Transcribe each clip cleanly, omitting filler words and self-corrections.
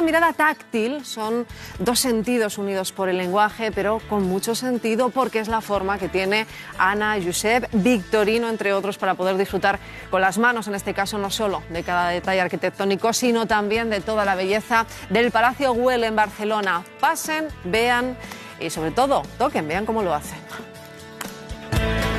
una mirada táctil, son dos sentidos unidos por el lenguaje, pero con mucho sentido porque es la forma que tiene Anna, Josep, Victorino, entre otros, para poder disfrutar con las manos, en este caso no solo de cada detalle arquitectónico, sino también de toda la belleza del Palacio Güell en Barcelona. Pasen, vean y sobre todo toquen, vean cómo lo hacen.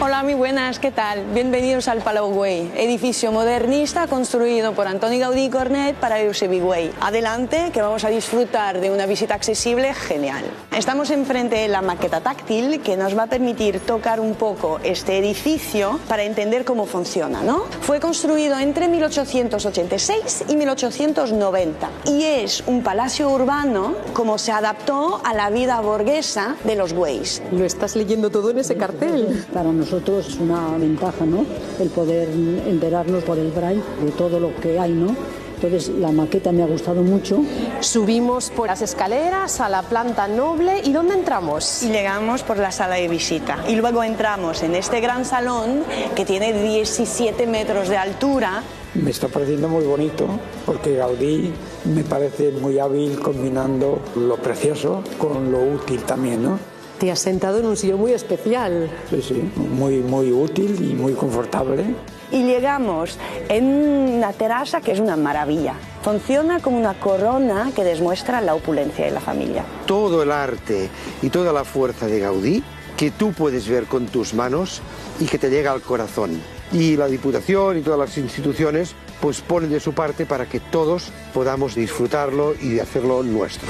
Hola, muy buenas, ¿qué tal? Bienvenidos al Palau Güell, edificio modernista construido por Antoni Gaudí i Cornet para Eusebi Güell. Adelante, que vamos a disfrutar de una visita accesible genial. Estamos enfrente de la maqueta táctil que nos va a permitir tocar un poco este edificio para entender cómo funciona, ¿no? Fue construido entre 1886 y 1890 y es un palacio urbano como se adaptó a la vida burguesa de los Güells. ¿Lo estás leyendo todo en ese cartel? Para nosotros es una ventaja, ¿no? El poder enterarnos por el braille de todo lo que hay, ¿no? Entonces la maqueta me ha gustado mucho. Subimos por las escaleras a la planta noble. ¿Y dónde entramos? Y llegamos por la sala de visita. Y luego entramos en este gran salón que tiene 17 metros de altura. Me está pareciendo muy bonito porque Gaudí me parece muy hábil combinando lo precioso con lo útil también, ¿no? Te has sentado en un sillón muy especial. Sí, sí, muy útil y muy confortable. Y llegamos en una terraza que es una maravilla. Funciona como una corona que demuestra la opulencia de la familia. Todo el arte y toda la fuerza de Gaudí que tú puedes ver con tus manos y que te llega al corazón. Y la Diputación y todas las instituciones pues ponen de su parte para que todos podamos disfrutarlo y hacerlo nuestro.